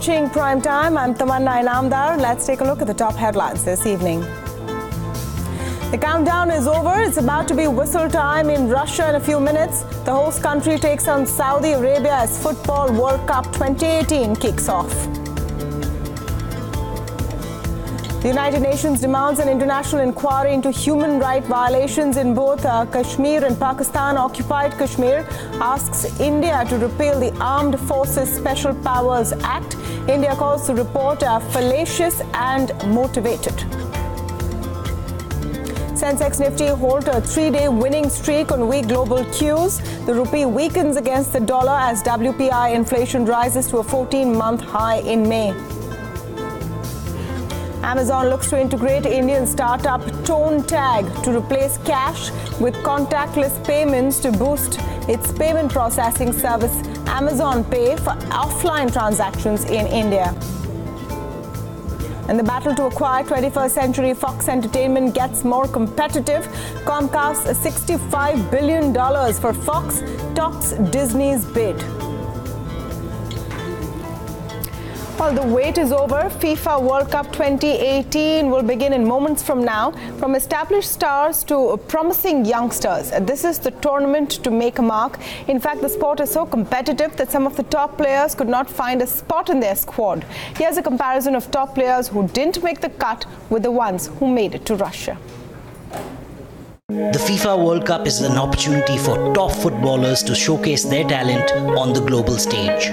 watching Primetime. I'm Tamanna Inamdar. Let's take a look at the top headlines this evening. The countdown is over. It's about to be whistle time in Russia in a few minutes. The host country takes on Saudi Arabia as FIFA World Cup 2018 kicks off. The United Nations demands an international inquiry into human rights violations in both Kashmir and Pakistan-occupied Kashmir, asks India to repeal the Armed Forces Special Powers Act. India calls the report fallacious and motivated. Sensex Nifty hold a 3-day winning streak on weak global cues. The rupee weakens against the dollar as WPI inflation rises to a 14-month high in May. Amazon looks to integrate Indian startup Tone Tag to replace cash with contactless payments to boost its payment processing service Amazon Pay for offline transactions in India. And the battle to acquire 21st Century Fox Entertainment gets more competitive. Comcast $65 billion for Fox tops Disney's bid. Well, the wait is over. FIFA World Cup 2018 will begin in moments from now. From established stars to promising youngsters, this is the tournament to make a mark. In fact, the sport is so competitive that some of the top players could not find a spot in their squad. Here's a comparison of top players who didn't make the cut with the ones who made it to Russia. The FIFA World Cup is an opportunity for top footballers to showcase their talent on the global stage.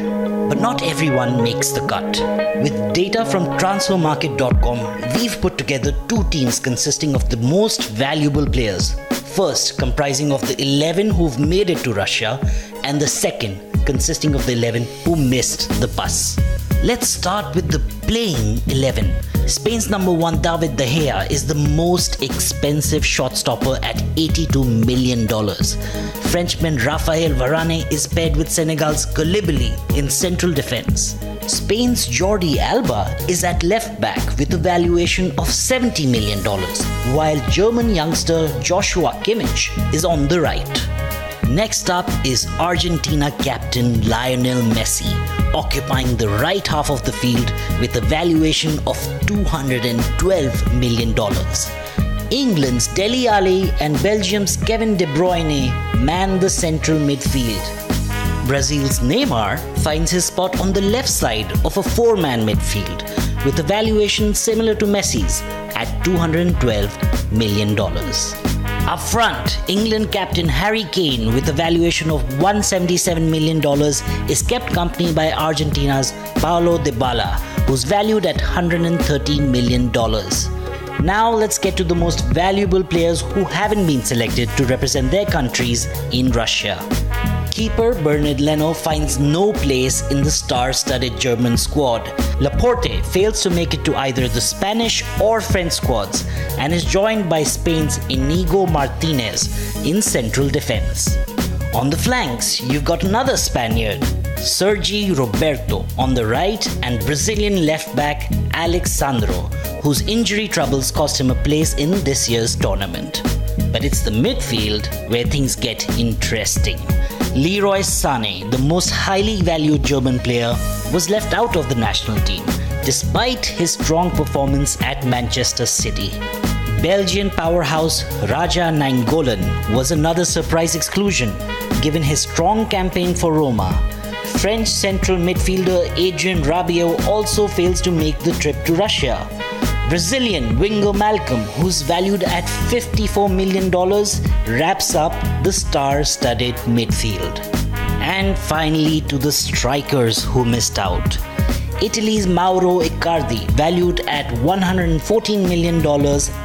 But not everyone makes the cut. With data from transfermarket.com, we've put together two teams consisting of the most valuable players. First, comprising of the 11 who've made it to Russia, and the second, consisting of the 11 who missed the bus. Let's start with the playing 11. Spain's number one David De Gea is the most expensive shot stopper at $82 million. Frenchman Raphael Varane is paired with Senegal's Koulibaly in central defense. Spain's Jordi Alba is at left back with a valuation of $70 million, while German youngster Joshua Kimmich is on the right. Next up is Argentina captain Lionel Messi, occupying the right half of the field with a valuation of $212 million. England's Dele Alli and Belgium's Kevin De Bruyne man the central midfield. Brazil's Neymar finds his spot on the left side of a four-man midfield with a valuation similar to Messi's at $212 million. Up front, England captain Harry Kane with a valuation of $177 million is kept company by Argentina's Paulo Dybala, who's valued at $130 million. Now let's get to the most valuable players who haven't been selected to represent their countries in Russia. Keeper Bernard Leno finds no place in the star-studded German squad. Laporte fails to make it to either the Spanish or French squads and is joined by Spain's Inigo Martinez in central defense. On the flanks, you've got another Spaniard, Sergi Roberto on the right, and Brazilian left-back Alex Sandro, whose injury troubles cost him a place in this year's tournament. But it's the midfield where things get interesting. Leroy Sané, the most highly valued German player, was left out of the national team, despite his strong performance at Manchester City. Belgian powerhouse Raja Nainggolan was another surprise exclusion, given his strong campaign for Roma. French central midfielder Adrien Rabiot also fails to make the trip to Russia. Brazilian winger Malcolm, who's valued at $54 million, wraps up the star-studded midfield. And finally to the strikers who missed out. Italy's Mauro Icardi, valued at $114 million,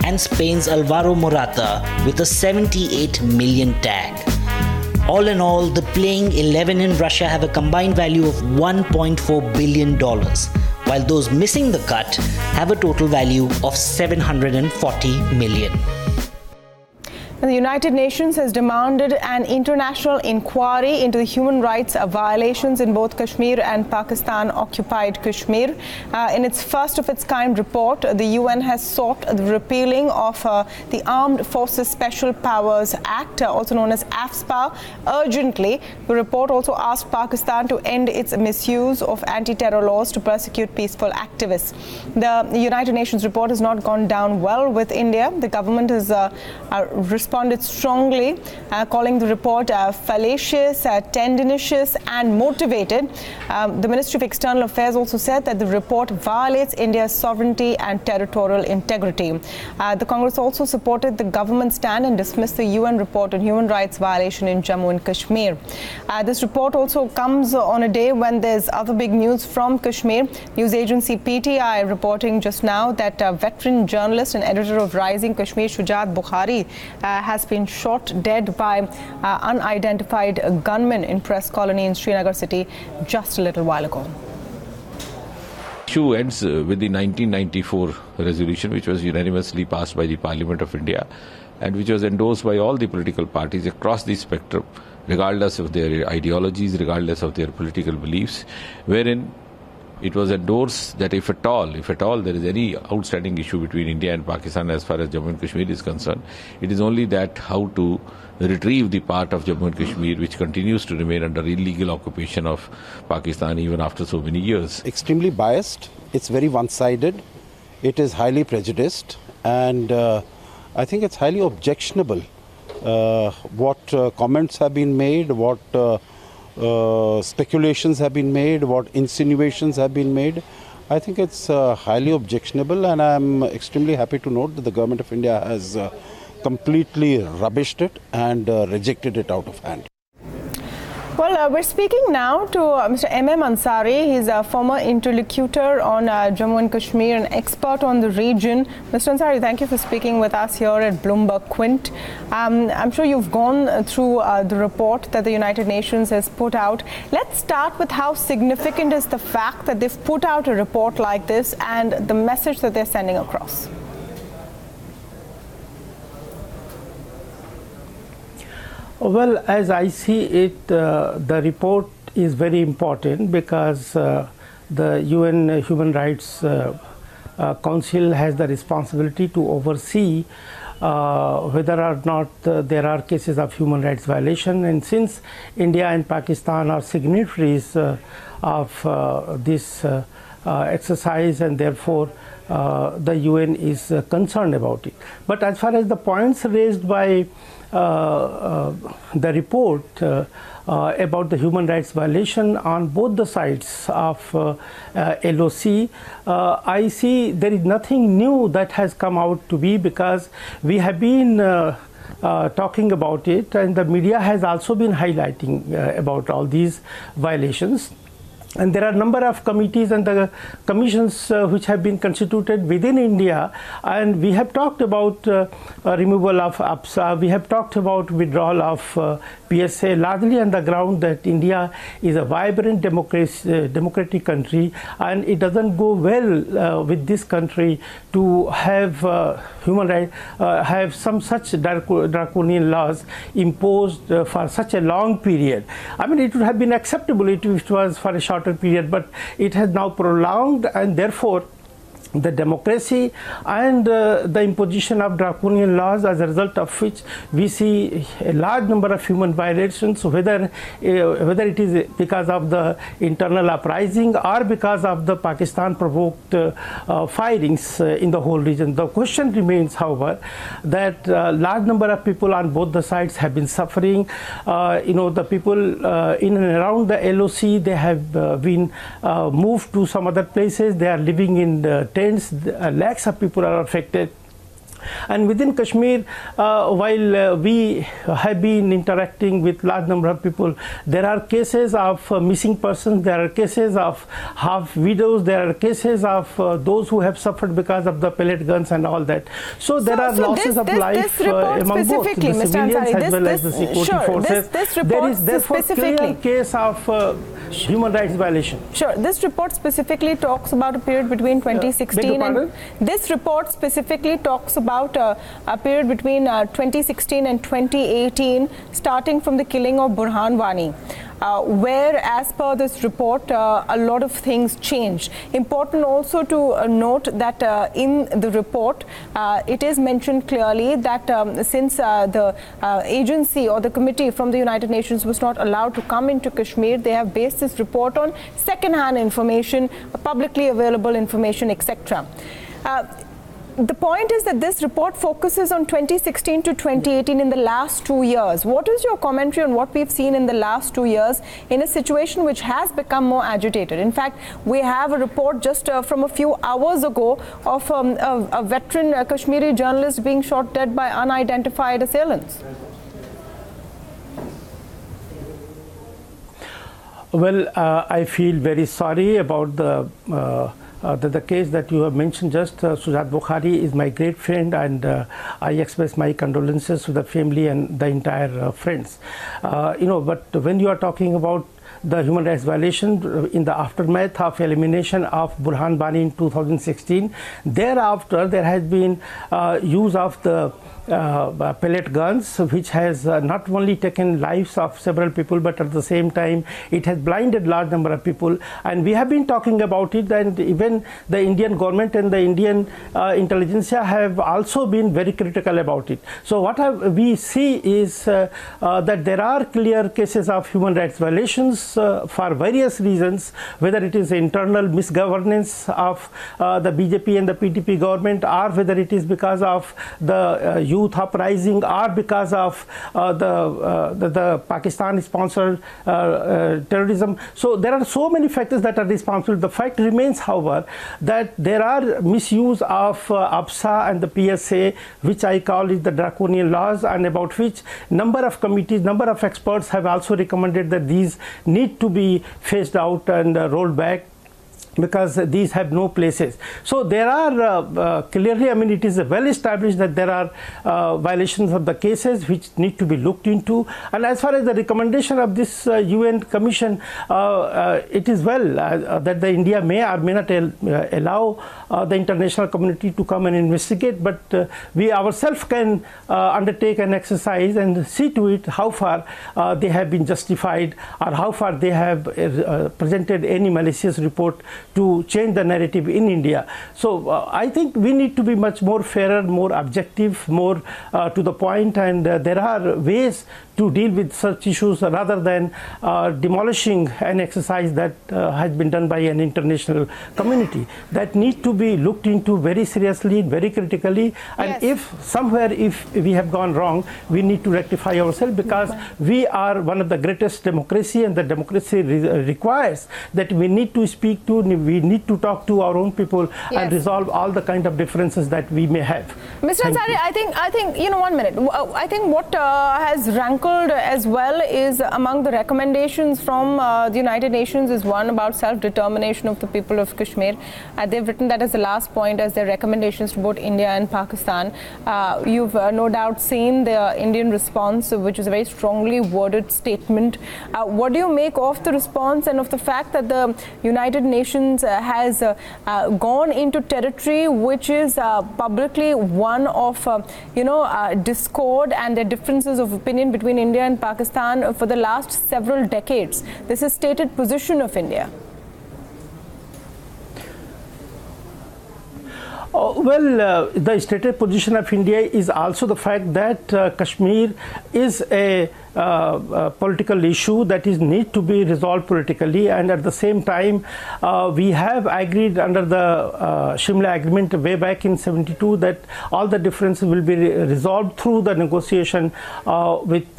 and Spain's Alvaro Morata with a $78 million tag. All in all, the playing 11 in Russia have a combined value of $1.4 billion, while those missing the cut have a total value of $740 million. The United Nations has demanded an international inquiry into the human rights violations in both Kashmir and Pakistan-occupied Kashmir. In its first-of-its-kind report, the UN has sought the repealing of the Armed Forces Special Powers Act, also known as AFSPA, urgently. The report also asked Pakistan to end its misuse of anti-terror laws to persecute peaceful activists. The United Nations report has not gone down well with India. The government has responded strongly, calling the report fallacious, tendentious and motivated. The Ministry of External Affairs also said that the report violates India's sovereignty and territorial integrity. The Congress also supported the government stand and dismissed the UN report on human rights violation in Jammu and Kashmir. This report also comes on a day when there's other big news from Kashmir. News agency PTI reporting just now that veteran journalist and editor of Rising Kashmir, Shujat Bukhari, has been shot dead by unidentified gunmen in press colony in Srinagar city just a little while ago. Issue ends with the 1994 resolution, which was unanimously passed by the Parliament of India and which was endorsed by all the political parties across the spectrum, regardless of their ideologies, regardless of their political beliefs, wherein it was endorsed that if at all there is any outstanding issue between India and Pakistan as far as Jammu and Kashmir is concerned, it is only that how to retrieve the part of Jammu and Kashmir which continues to remain under illegal occupation of Pakistan even after so many years. Extremely biased, it's very one-sided, it is highly prejudiced, and I think it's highly objectionable what comments have been made, what speculations have been made, what insinuations have been made. I think it's highly objectionable, and I'm extremely happy to note that the Government of India has completely rubbished it and rejected it out of hand. Well, we're speaking now to Mr. M.M. Ansari. He's a former interlocutor on Jammu and Kashmir, an expert on the region. Mr. Ansari, thank you for speaking with us here at Bloomberg Quint. I'm sure you've gone through the report that the United Nations has put out. Let's start with how significant is the fact that they've put out a report like this and the message that they're sending across. Well, as I see it, the report is very important because the UN Human Rights Council has the responsibility to oversee whether or not there are cases of human rights violation. And since India and Pakistan are signatories of this exercise, and therefore the UN is concerned about it. But as far as the points raised by the report about the human rights violation on both the sides of LOC, I see there is nothing new that has come out to be, because we have been talking about it, and the media has also been highlighting about all these violations. And there are a number of committees and the commissions which have been constituted within India, and we have talked about removal of AFSPA, we have talked about withdrawal of PSA, largely on the ground that India is a vibrant democratic country, and it doesn't go well with this country to have human rights, have some such draconian laws imposed for such a long period. I mean, it would have been acceptable if it was for a shorter period, but it has now prolonged, and therefore the democracy and the imposition of draconian laws, as a result of which we see a large number of human violations, whether it is because of the internal uprising or because of the Pakistan-provoked firings in the whole region. The question remains, however, that large number of people on both the sides have been suffering. The people in and around the LOC, they have been moved to some other places. They are living in tents. Lakhs of people are affected. And within Kashmir, while we have been interacting with large number of people, there are cases of missing persons, there are cases of half widows, there are cases of those who have suffered because of the pellet guns and all that. So there are losses of life among both the civilians as well as the security forces. This report there is therefore clear case of human rights violation. Sure. This report specifically talks about a period between 2016 and this report specifically talks about a period between 2016 and 2018, starting from the killing of Burhan Wani. Where, as per this report, a lot of things changed. Important also to note that in the report, it is mentioned clearly that since the agency or the committee from the United Nations was not allowed to come into Kashmir, they have based this report on second-hand information, publicly available information, etc. The point is that this report focuses on 2016 to 2018 in the last 2 years. What is your commentary on what we've seen in the last 2 years in a situation which has become more agitated? In fact, we have a report just from a few hours ago of a veteran Kashmiri journalist being shot dead by unidentified assailants. Well, I feel very sorry about the case that you have mentioned just. Sujat Bukhari is my great friend, and I express my condolences to the family and the entire friends. But when you are talking about the human rights violation in the aftermath of elimination of Burhan Wani in 2016, thereafter there has been use of the pellet guns, which has not only taken lives of several people, but at the same time it has blinded large number of people. And we have been talking about it, and even the Indian government and the Indian intelligence have also been very critical about it. So what we see is that there are clear cases of human rights violations for various reasons, whether it is internal misgovernance of the BJP and the PDP government, or whether it is because of the youth uprising, or because of the Pakistan-sponsored terrorism. So there are so many factors that are responsible. The fact remains, however, that there are misuse of APSA and the PSA, which I call it the draconian laws, and about which number of committees, number of experts have also recommended that these need to be phased out and rolled back, because these have no places. So there are clearly, I mean, it is well established that there are violations of the cases which need to be looked into. And as far as the recommendation of this UN Commission, it is well that the India may or may not allow the international community to come and investigate, but we ourselves can undertake an exercise and see to it how far they have been justified, or how far they have presented any malicious report to change the narrative in India. So I think we need to be much more fairer, more objective, more to the point, and there are ways to deal with such issues rather than demolishing an exercise that has been done by an international community. That need to be looked into very seriously, very critically, and if somewhere if we have gone wrong, we need to rectify ourselves, because we are one of the greatest democracy, and the democracy requires that we need to speak to, we need to talk to our own people and resolve all the kind of differences that we may have. Mr. Ansari, I think, you know, 1 minute. I think what has rankled as well is among the recommendations from the United Nations is one about self-determination of the people of Kashmir. They've written that as the last point as their recommendations to both India and Pakistan. You've no doubt seen the Indian response, which is a very strongly worded statement. What do you make of the response and of the fact that the United Nations has gone into territory which is publicly one of discord and the differences of opinion between India and Pakistan for the last several decades? This is stated position of India. The stated position of India is also the fact that Kashmir is a political issue that is need to be resolved politically, and at the same time we have agreed under the Shimla agreement way back in '72 that all the differences will be resolved through the negotiation with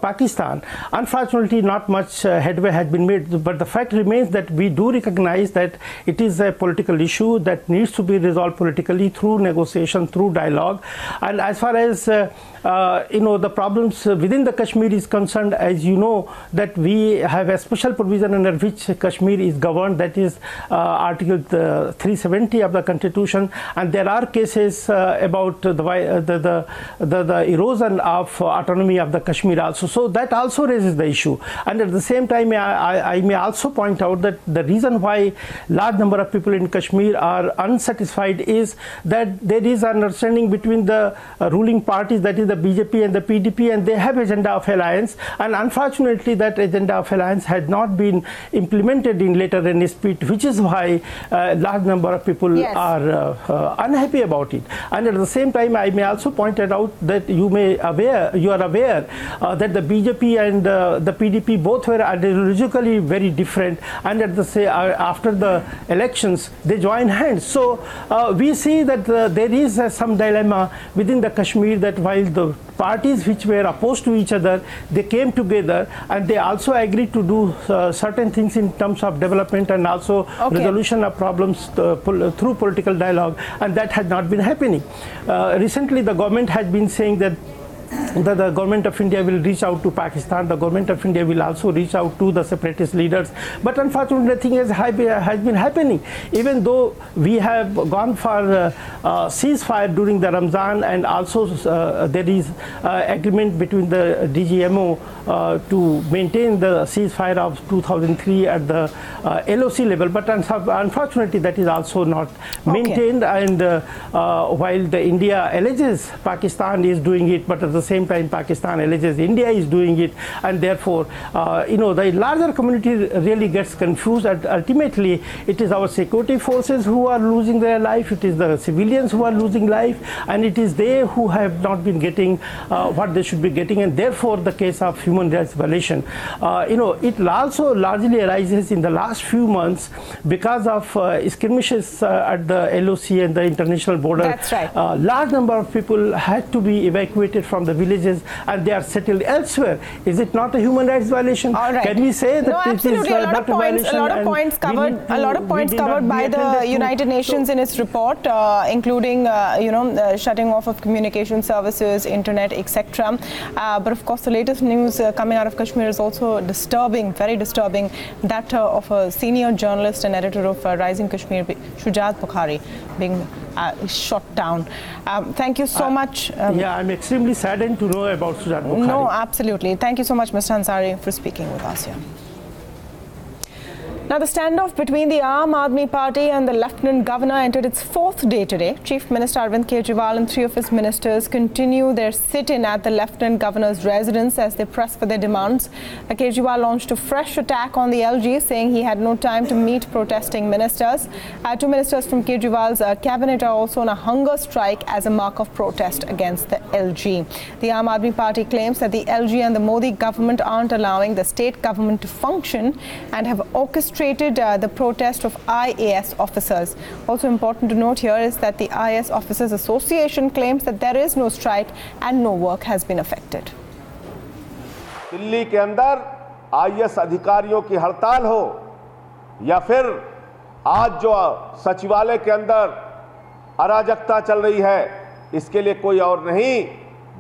Pakistan. Unfortunately, not much headway has been made, but the fact remains that we do recognize that it is a political issue that needs to be resolved politically through negotiation, through dialogue. And as far as the problems within within the Kashmir is concerned, as you know, that we have a special provision under which Kashmir is governed, that is Article 370 of the Constitution, and there are cases about the erosion of autonomy of the Kashmir also. So that also raises the issue. And at the same time, I may also point out that the reason why large number of people in Kashmir are unsatisfied is that there is understanding between the ruling parties, that is the BJP and the PDP, and they have agenda of alliance, and unfortunately that agenda of alliance has not been implemented in letter and spirit, which is why large number of people are unhappy about it. And at the same time, I may also point out that you are aware that the BJP and the PDP both were ideologically very different, and after the elections they joined hands. So we see that there is some dilemma within the Kashmir, that while the parties which were opposed to each other, they came together and they also agreed to do certain things in terms of development and also resolution of problems through political dialogue, and that has not been happening. Recently the government has been saying that the government of India will reach out to Pakistan, the government of India will also reach out to the separatist leaders, but unfortunately nothing has been happening. Even though we have gone for ceasefire during the Ramzan, and also there is agreement between the DGMO to maintain the ceasefire of 2003 at the LOC level, but unfortunately that is also not maintained. And while the India alleges Pakistan is doing it, but at the same time Pakistan alleges India is doing it, and therefore the larger community really gets confused, and ultimately it is our security forces who are losing their life, it is the civilians who are losing life, and it is they who have not been getting what they should be getting, and therefore the case of human rights violation. It also largely arises in the last few months because of skirmishes at the LOC and the international border. That's right. Large number of people had to be evacuated from the villages and they are settled elsewhere. Is it not a human rights violation? All right. Can we say that it is not a violation? A lot of points covered by the United Nations in its report, including shutting off of communication services, internet, etc. But of course, the latest news coming out of Kashmir is also disturbing, very disturbing. That of a senior journalist and editor of Rising Kashmir, Shujat Bukhari, being shot down. Thank you so much. I'm extremely saddened to know about Shujat Bukhari. No, absolutely. Thank you so much, Mr. Ansari, for speaking with us here. Now, the standoff between the Aam Aadmi Party and the Lieutenant Governor entered its fourth day today. Chief Minister Arvind Kejriwal and three of his ministers continue their sit-in at the Lieutenant Governor's residence as they press for their demands. Kejriwal launched a fresh attack on the LG, saying he had no time to meet protesting ministers. Two ministers from Kejriwal's cabinet are also on a hunger strike as a mark of protest against the LG. The Aam Aadmi Party claims that the LG and the Modi government aren't allowing the state government to function and have orchestrated the protest of IAS officers. Also important to note here is that the IAS Officers Association claims that there is no strike and no work has been affected. Delhi के अंदर IAS अधिकारियों की हड़ताल हो या फिर आज जो सचिवालय के अंदर अराजकता चल रही है, इसके लिए कोई और नहीं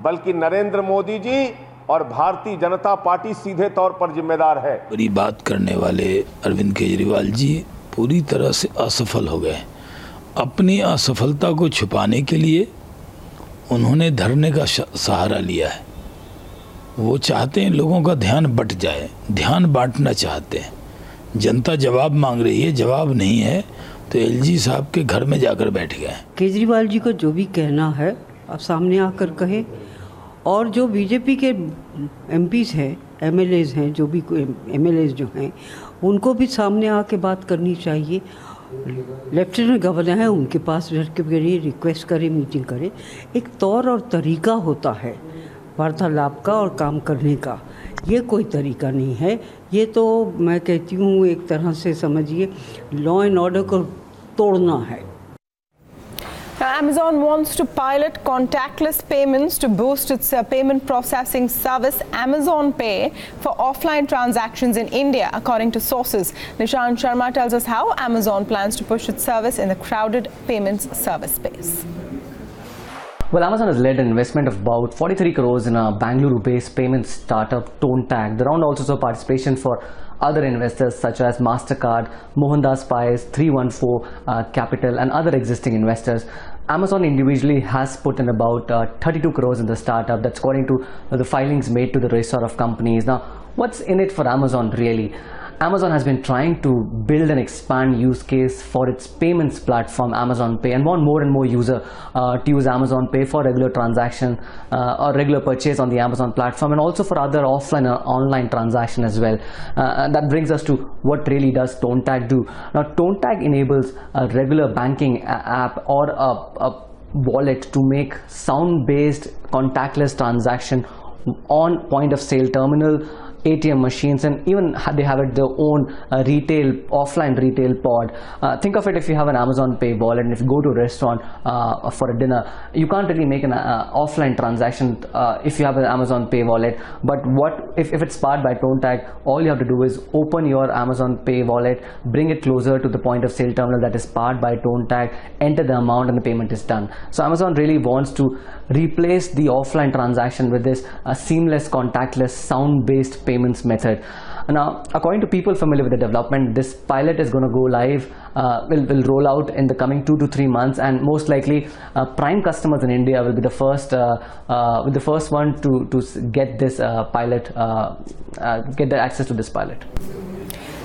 बल्कि नरेंद्र मोदी जी और भारतीय जनता पार्टी सीधे तौर पर जिम्मेदार है। बड़ी बात करने वाले अरविंद केजरीवाल जी पूरी तरह से असफल हो गए। अपनी असफलता को छुपाने के लिए उन्होंने धरने का सहारा लिया है। वो चाहते हैं लोगों का ध्यान बट जाए, ध्यान बांटना चाहते हैं। जनता जवाब मांग रही है, जवाब नहीं है तो एलजी साहब के घर में जाकर बैठ गए। केजरीवाल जी को जो भी कहना है आप सामने आकर कहें, और जो बीजेपी के एमपीज़ हैं, एमएलएज़ हैं, जो भी एमएलएज़ जो हैं उनको भी सामने आके बात करनी चाहिए। लेफ्टिनेंट गवर्नर हैं, उनके पास के लिए रिक्वेस्ट करें, मीटिंग करें। एक तौर और तरीका होता है वार्तालाप का और काम करने का, ये कोई तरीका नहीं है। ये तो मैं कहती हूँ एक तरह से समझिए लॉ एंड ऑर्डर को तोड़ना है। Amazon wants to pilot contactless payments to boost its payment processing service Amazon Pay for offline transactions in India, according to sources. Nishant Sharma tells us how Amazon plans to push its service in the crowded payments service space. Well, Amazon has led an investment of about 43 crores in a Bangalore-based payment startup, ToneTag. The round also saw participation for other investors such as MasterCard, Mohandas Pies, 314 Capital, and other existing investors. Amazon individually has put in about 32 crores in the startup. That's according to the filings made to the register of companies. Now, what's in it for Amazon really? Amazon has been trying to build and expand use case for its payments platform, Amazon Pay, and want more and more user to use Amazon Pay for regular transaction or regular purchase on the Amazon platform, and also for other offline or online transaction as well. And that brings us to what really does ToneTag do. Now, ToneTag enables a regular banking app or a wallet to make sound-based contactless transaction on point-of-sale terminal, ATM machines, and even they have their own offline retail pod. Think of it, if you have an Amazon Pay wallet and if you go to a restaurant for a dinner, you can't really make an offline transaction if you have an Amazon Pay wallet. But if it's powered by ToneTag, all you have to do is open your Amazon Pay wallet, bring it closer to the point of sale terminal that is powered by ToneTag, enter the amount, and the payment is done. So Amazon really wants to replace the offline transaction with this seamless contactless sound-based payments method. Now, according to people familiar with the development, this pilot is going to go live, will roll out in the coming 2 to 3 months, and most likely Prime customers in India will be the first one to get this pilot, get the access to this pilot.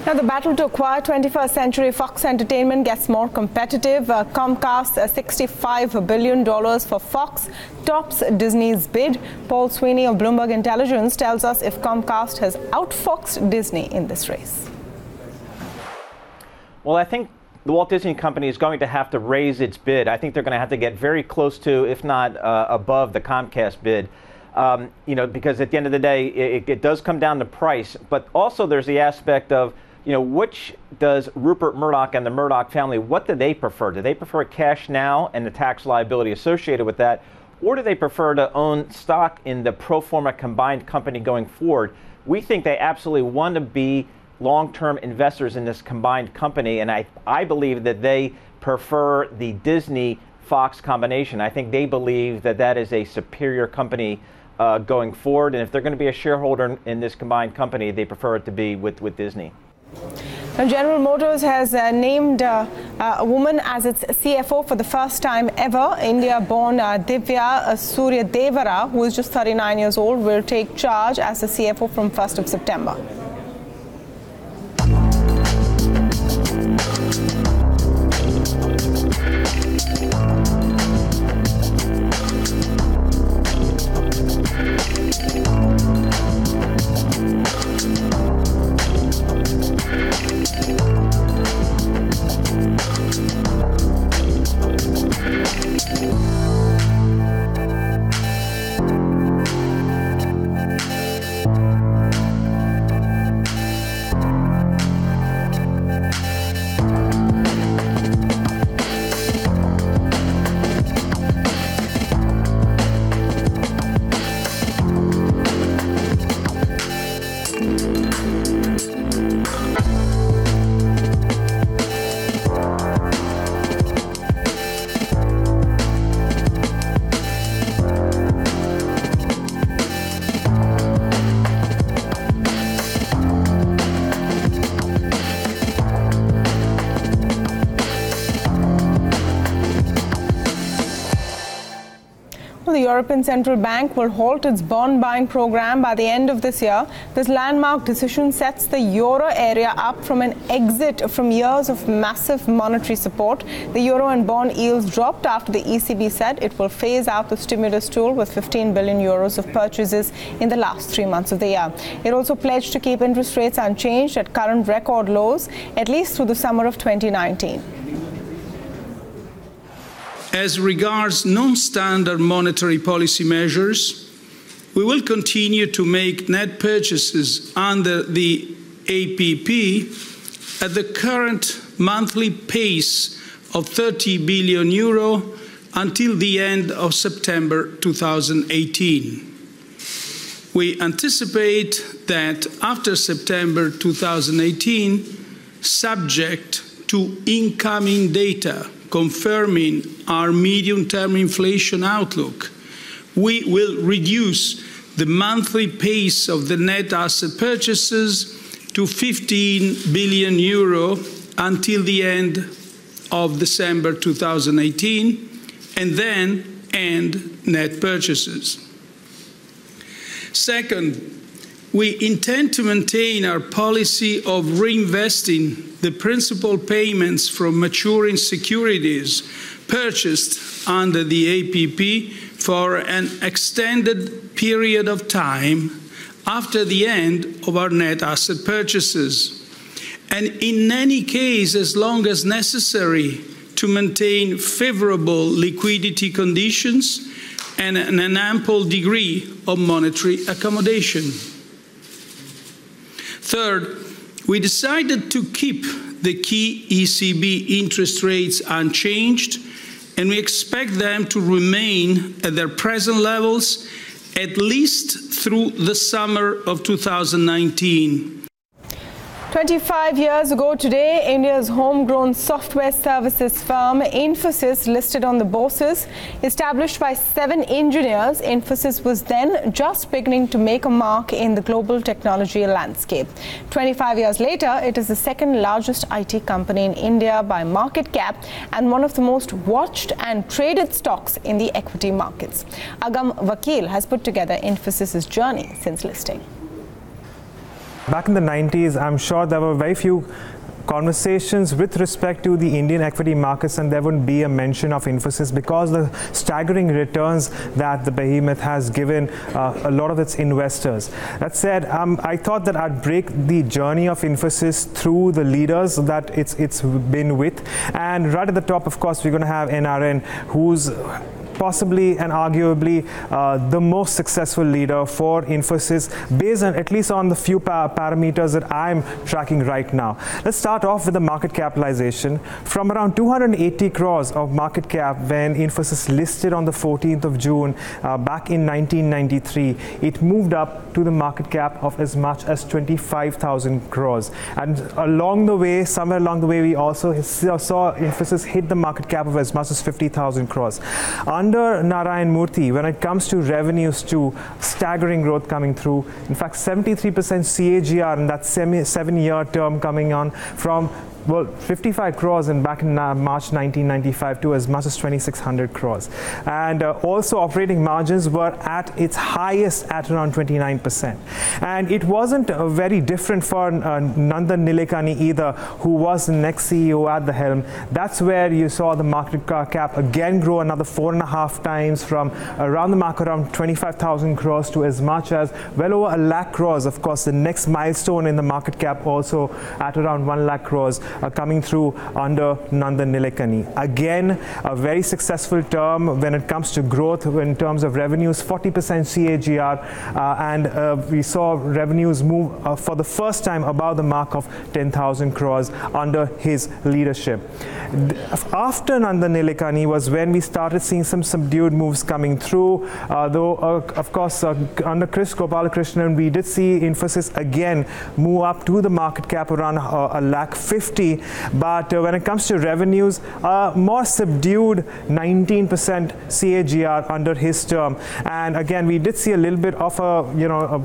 Now, the battle to acquire 21st Century Fox Entertainment gets more competitive. Comcast, $65 billion for Fox, tops Disney's bid. Paul Sweeney of Bloomberg Intelligence tells us if Comcast has outfoxed Disney in this race. Well, I think the Walt Disney Company is going to have to raise its bid. I think they're going to have to get very close to, if not above, the Comcast bid. Because at the end of the day, it does come down to price. But also there's the aspect of, which does Rupert Murdoch and the Murdoch family, what do they prefer? Do they prefer cash now and the tax liability associated with that? Or do they prefer to own stock in the pro forma combined company going forward? We think they absolutely want to be long-term investors in this combined company. And I believe that they prefer the Disney-Fox combination. I think they believe that that is a superior company going forward. And if they're going to be a shareholder in this combined company, they prefer it to be with Disney. Now, General Motors has named a woman as its CFO for the first time ever. India-born Divya Suryadevara, who is just 39 years old, will take charge as the CFO from 1st of September. The European Central Bank will halt its bond buying program by the end of this year. This landmark decision sets the euro area up from an exit from years of massive monetary support. The euro and bond yields dropped after the ECB said it will phase out the stimulus tool with 15 billion euros of purchases in the last 3 months of the year. It also pledged to keep interest rates unchanged at current record lows, at least through the summer of 2019. As regards non-standard monetary policy measures, we will continue to make net purchases under the APP at the current monthly pace of 30 billion euro until the end of September 2018. We anticipate that after September 2018, subject to incoming data confirming our medium-term inflation outlook, we will reduce the monthly pace of the net asset purchases to 15 billion euro until the end of December 2018, and then end net purchases. Second, we intend to maintain our policy of reinvesting the principal payments from maturing securities purchased under the APP for an extended period of time after the end of our net asset purchases, and in any case as long as necessary to maintain favorable liquidity conditions and an ample degree of monetary accommodation. Third, we decided to keep the key ECB interest rates unchanged, and we expect them to remain at their present levels at least through the summer of 2019. 25 years ago today, India's homegrown software services firm Infosys listed on the bourses. Established by 7 engineers, Infosys was then just beginning to make a mark in the global technology landscape. 25 years later, it is the second largest IT company in India by market cap and one of the most watched and traded stocks in the equity markets. Agam Vakil has put together Infosys' journey since listing. Back in the 90s, I'm sure there were very few conversations with respect to the Indian equity markets, and there wouldn't be a mention of Infosys because the staggering returns that the behemoth has given a lot of its investors. That said, I thought that I'd break the journey of Infosys through the leaders that it's been with. And right at the top, of course, we're going to have NRN, who's possibly and arguably the most successful leader for Infosys, based on at least on the few parameters that I'm tracking right now. Let's start off with the market capitalization. From around 280 crores of market cap when Infosys listed on the 14th of June back in 1993, it moved up to the market cap of as much as 25,000 crores. And along the way, somewhere along the way, we also saw Infosys hit the market cap of as much as 50,000 crores. Under Narayan Murthy, when it comes to revenues, to staggering growth coming through, in fact 73% CAGR in that 7-year term coming on from 55 crores back in March 1995 to as much as 2,600 crores. And also operating margins were at its highest at around 29%. And it wasn't very different for Nandan Nilekani either, who was the next CEO at the helm. That's where you saw the market cap again grow another 4.5 times from around the mark around 25,000 crores to as much as well over 1 lakh crores. Of course, the next milestone in the market cap also at around 1 lakh crores. Coming through under Nandan Nilekani. Again, a very successful term when it comes to growth in terms of revenues, 40% CAGR, and we saw revenues move for the first time above the mark of 10,000 crores under his leadership. After Nandan Nilekani was when we started seeing some subdued moves coming through, though of course under Chris Gopalakrishnan we did see Infosys again move up to the market cap around 1,50,000. But when it comes to revenues, more subdued 19% CAGR under his term. And again, we did see a little bit of a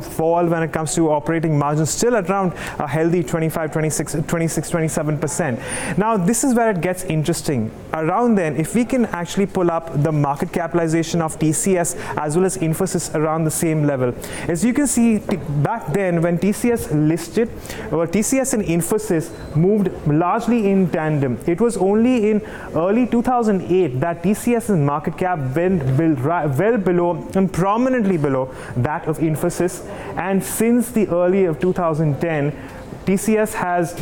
fall when it comes to operating margins, still at around a healthy 25, 26, 27%. Now, this is where it gets interesting. Around then, if we can actually pull up the market capitalization of TCS as well as Infosys around the same level. As you can see, back then when TCS listed, TCS and Infosys moved largely in tandem. It was only in early 2008 that TCS's market cap went well below and prominently below that of Infosys. And since the early of 2010, TCS has,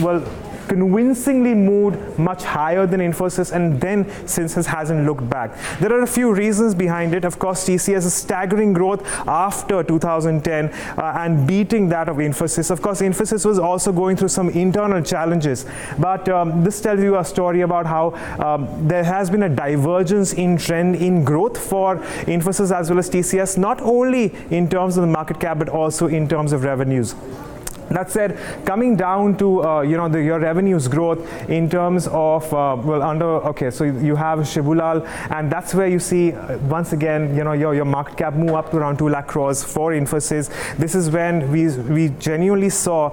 convincingly moved much higher than Infosys, and then since hasn't looked back. There are a few reasons behind it. Of course, TCS's staggering growth after 2010 and beating that of Infosys. Of course, Infosys was also going through some internal challenges, but this tells you a story about how there has been a divergence in trend in growth for Infosys as well as TCS, not only in terms of the market cap but also in terms of revenues. That said, coming down to your revenues growth in terms of so you have Shibulal, and that's where you see once again your market cap move up to around 2 lakh crores for Infosys. This is when we genuinely saw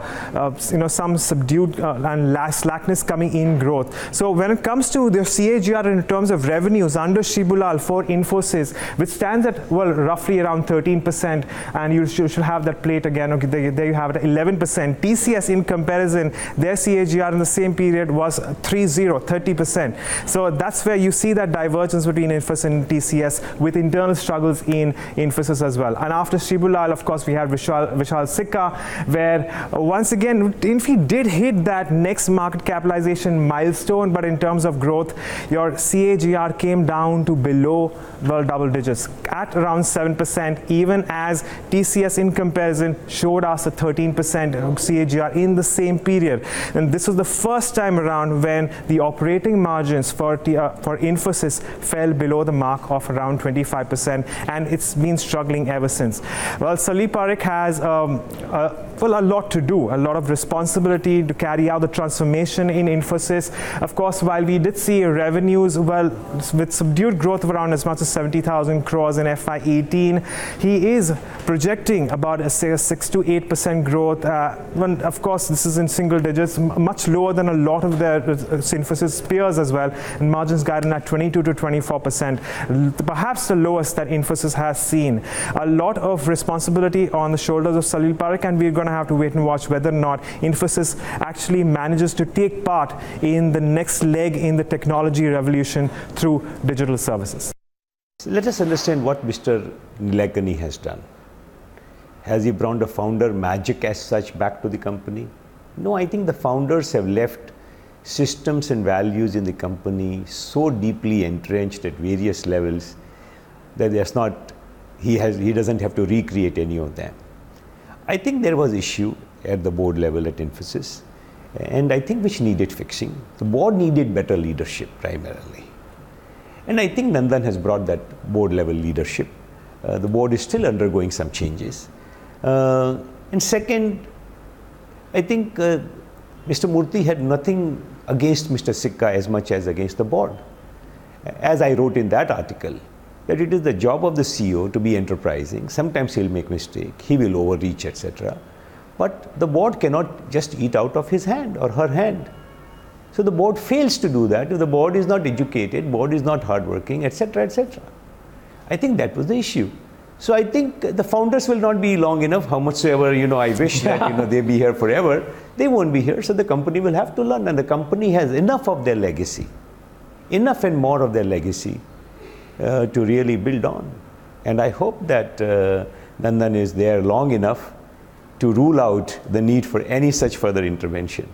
some subdued and slackness coming in growth. So when it comes to the CAGR in terms of revenues under Shibulal for Infosys, which stands at roughly around 13%, and you should have that plate again. Okay, there you have it, 11%. TCS in comparison, their CAGR in the same period was 30%. So that's where you see that divergence between Infosys and TCS, with internal struggles in Infosys as well. And after Shibulal, of course, we had Vishal Sikka, where once again Infi did hit that next market capitalization milestone, but in terms of growth, your CAGR came down to below double digits at around 7%, even as TCS in comparison showed us a 13% CAGR in the same period. And this was the first time around when the operating margins for Infosys fell below the mark of around 25%, and it's been struggling ever since. Well, Salil Parekh has a lot to do, a lot of responsibility to carry out the transformation in Infosys. Of course, while we did see revenues with subdued growth of around as much as 70,000 crores in FY18, he is projecting about a 6 to 8% growth. Of course, this is in single digits, much lower than a lot of their Infosys peers as well, and margins guided at 22 to 24%, perhaps the lowest that Infosys has seen. A lot of responsibility on the shoulders of Salil Parekh, and we're going to have to wait and watch whether or not Infosys actually manages to take part in the next leg in the technology revolution through digital services. So let us understand what Mr. Nilekani has done. Has he brought the founder magic as such back to the company? No, I think the founders have left systems and values in the company so deeply entrenched at various levels that he doesn't have to recreate any of them. I think there was issue at the board level at Infosys, and I think which needed fixing. The board needed better leadership primarily. And I think Nandan has brought that board level leadership. The board is still undergoing some changes. And second, I think Mr. Murthy had nothing against Mr. Sikka as much as against the board. As I wrote in that article, that it is the job of the CEO to be enterprising. Sometimes he'll make mistake, he will overreach, etc. But the board cannot just eat out of his hand or her hand. So the board fails to do that if the board is not educated, board is not hardworking, etc., etc. I think that was the issue. So I think the founders will not be long enough, how much soever, I wish that, they be here forever. They won't be here, so the company will have to learn, and the company has enough of their legacy, enough and more of their legacy to really build on. And I hope that Nandan is there long enough to rule out the need for any such further intervention.